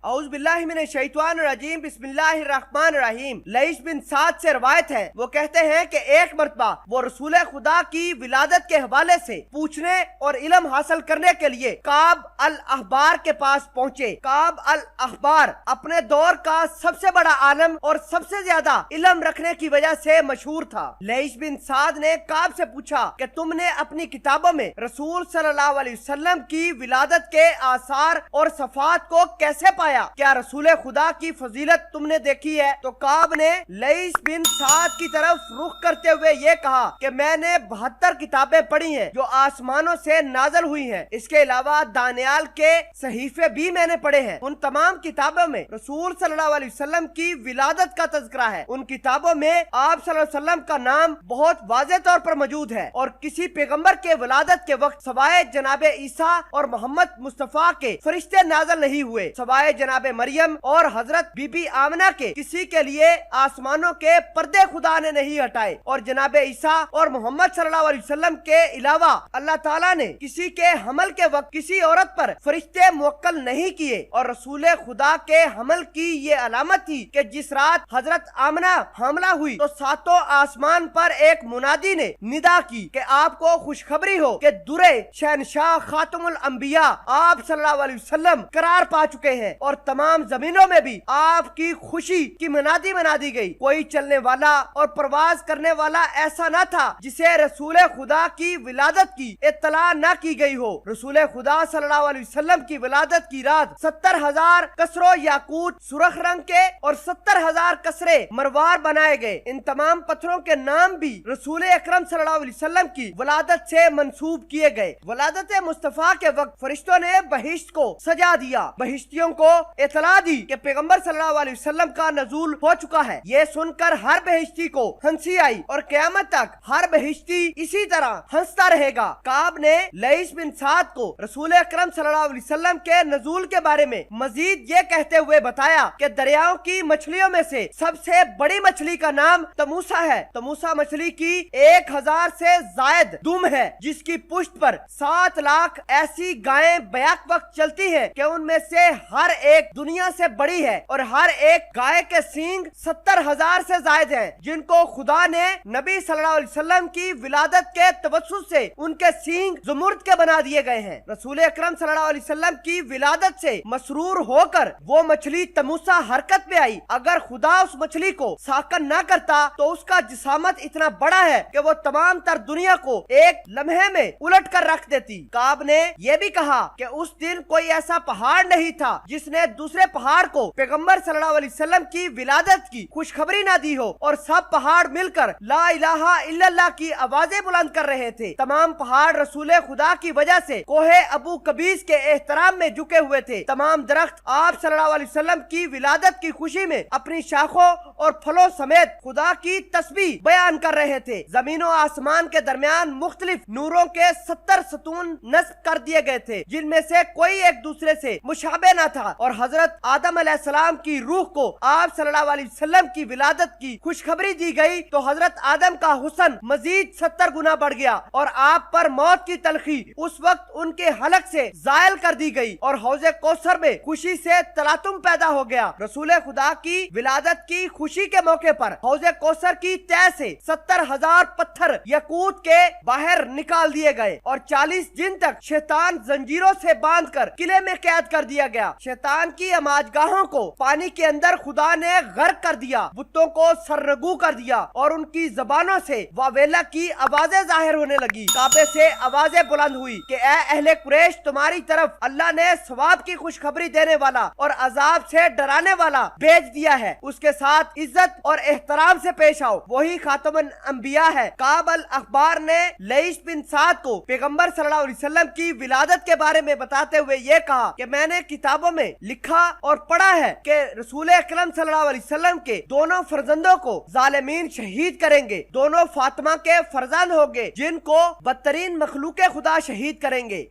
औज़ बिल्लाहि मिनश शैतानिर रजीम, बिस्मिल्लाहिर रहमानिर रहीम। लईस बिन साद से रवायत है, वो कहते हैं कि एक मर्तबा वो रसूल खुदा की विलादत के हवाले से पूछने और इल्म हासिल करने के लिए काब अल अहबार के पास पहुँचे। काब अल अहबार अपने दौर का सबसे बड़ा आलम और सबसे ज्यादा इल्म रखने की वजह से मशहूर था। लईस बिन साद ने काब से पूछा कि तुमने अपनी किताबों में रसूल सल्लल्लाहु अलैहि वसल्लम की विलादत के आसार और सफात को कैसे पाया? क्या रसूल खुदा की फजीलत तुमने देखी है? तो काब ने लईस बिन साद की तरफ रुख करते हुए ये कहा कि मैंने 72 किताबें पढ़ी हैं जो आसमानों से नाजल हुई हैं। इसके अलावा दानियाल के सहीफे भी मैंने पढ़े हैं। उन तमाम किताबों में रसूल सल्लल्लाहु अलैहि वसल्लम की विलादत का तज़किरा है। उन किताबों में आप सल्लल्लाहु अलैहि वसल्लम का नाम बहुत वाज़ेह तौर पर मौजूद है और किसी पैगंबर के विलादत के वक्त सवाए जनाबे ईसा और मोहम्मद मुस्तफा के फरिश्ते नाज़िल नहीं हुए। सवाए जनाबे मरियम और हजरत बीबी आमना के किसी के लिए आसमानों के पर्दे खुदा ने नहीं हटाए और जनाबे ईसा और मोहम्मद सल्लल्लाहु अलैहि वसल्लम के अलावा अल्लाह ताला ने किसी के हमल के वक्त किसी औरत पर फरिश्ते मुवक्कल नहीं किए। और रसूल खुदा के हमल की ये अलामत थी कि जिस रात हजरत आमना हमला हुई तो सातों आसमान पर एक मुनादी ने निदा की कि आपको खुशखबरी हो कि दुरे शहनशाह खातमुल अंबिया आप सल्लल्लाहु अलैहि वसल्लम करार पा चुके हैं और तमाम जमीनों में भी आपकी खुशी की मनादी मना दी गई। कोई चलने वाला और प्रवास करने वाला ऐसा न था जिसे रसूल खुदा की विलादत की इत्तला न की गई हो। रसूल खुदा सल्लल्लाहु अलैहि वसल्लम की विलादत की रात 70,000 कसरो याकूत सुरख रंग के और 70,000 कसरे मरवार बनाए गए। इन तमाम पत्थरों के नाम भी रसूल अकरम सल्लल्लाहु अलैहि वसल्लम की विलादत से मंसूब किए गए। विलादत मुस्तफा के वक्त फरिश्तों ने बहिश्त को सजा दिया। बहिश्तियों को इतला दी कि पैगंबर सल्लल्लाहु अलैहि वसल्लम का नजूल हो चुका है। ये सुनकर हर बहिश्ती को हंसी आई और क़यामत तक हर बहिश्ती इसी तरह हंसता रहेगा। काब ने लईस बिन साद को रसूल अकरम सल्लल्लाहु अलैहि वसल्लम के नजूल के बारे में मजीद ये कहते हुए बताया कि दरियाओं की मछलियों में से सबसे बड़ी मछली का नाम तमूसा है। तमूसा मछली की 1000 से जायद दुम है जिसकी पुष्ट पर 7 लाख ऐसी गायें बैक वक्त चलती हैं कि उनमें से हर एक दुनिया से बड़ी है और हर एक गाय के सींग 70,000 से जायद हैं जिनको खुदा ने नबी सल्लल्लाहु अलैहि वसल्लम की विलादत के तवस्सुस से उनके सींग जुमुर्द के बना दिए गए हैं। रसूल अकरम सल्लल्लाहु अलैहि वसल्लम की विलादत से मसरूर होकर वो मछली तमूसा हरकत में आई। अगर खुदा उस मछली को साकन न करता तो उसका जिसामत इतना बड़ा है कि वो तमाम तर दुनिया को एक लम्हे में उलट कर रख देती। काब ने यह भी कहा कि उस दिन कोई ऐसा पहाड़ नहीं था जिसने दूसरे पहाड़ को पैगंबर सल्लल्लाहु अलैहि वसल्लम की विलादत की खुशखबरी ना दी हो और सब पहाड़ मिलकर ला इलाहा इल्लल्लाह की आवाजें बुलंद कर रहे थे। तमाम पहाड़ रसूल खुदा की वजह से कोहे अबू कबीस के एहतराम में झुके हुए थे। तमाम दरख्त आप सल्लल्लाहु अलैहि वसल्लम की विलादत की खुशी में अपनी शाखों और फलों समेत खुदा की तस्बीह बयान कर रहे थे। जमीनों आसमान के दरमियान मुख्तलिफ नूरों के 70 सतून नस्ब कर दिए गए थे जिनमें से कोई एक दूसरे से मुशाबे न था और हजरत आदम अलैहिस्सलाम की रूह को आप सल्लल्लाहु अलैहि वसल्लम की विलादत की खुशखबरी दी गई तो हजरत आदम का हुस्न मजीद 70 गुना बढ़ गया और आप पर मौत की तलखी उस वक्त उनके हलक से जायल कर दी गई और हौज़े कौसर में खुशी से तलातुम पैदा हो गया। रसूल खुदा की विलादत की खुशी के मौके पर हौज़े कौसर की तह से 70,000 पत्थर यकूत के बाहर निकाल दिए गए और 40 दिन तक शैतान जंजीरों से बांधकर किले में कैद कर दिया गया। शैतान की अमाजगाहों को पानी के अंदर खुदा ने गर्क कर दिया, बुतों को सरनगू कर दिया और उनकी जबानों से वावेला की आवाजें जाहिर होने लगी। काबे से आवाजें बुलंद हुई कि ए अहले कुरैश, तुम्हारी तरफ अल्लाह ने सवाब की खुशखबरी देने वाला और अजाब से डराने वाला भेज दिया है। उसके साथ इज्जत और एहतराम से पेश आओ, वही खातमुल अंबिया है। काब अल अखबार ने लईस बिन साद को पैगंबर सल्लल्लाहु अलैहि वसल्लम की विलादत के बारे में बताते हुए ये कहा कि मैंने किताबों में लिखा और पढ़ा है कि रसूल अकरम सल्लल्लाहु अलैहि वसल्लम के दोनों फर्जंदों को जालिमीन शहीद करेंगे। दोनों फातिमा के फर्जंद होंगे जिनको बदतरीन मखलूक खुदा शहीद करेंगे।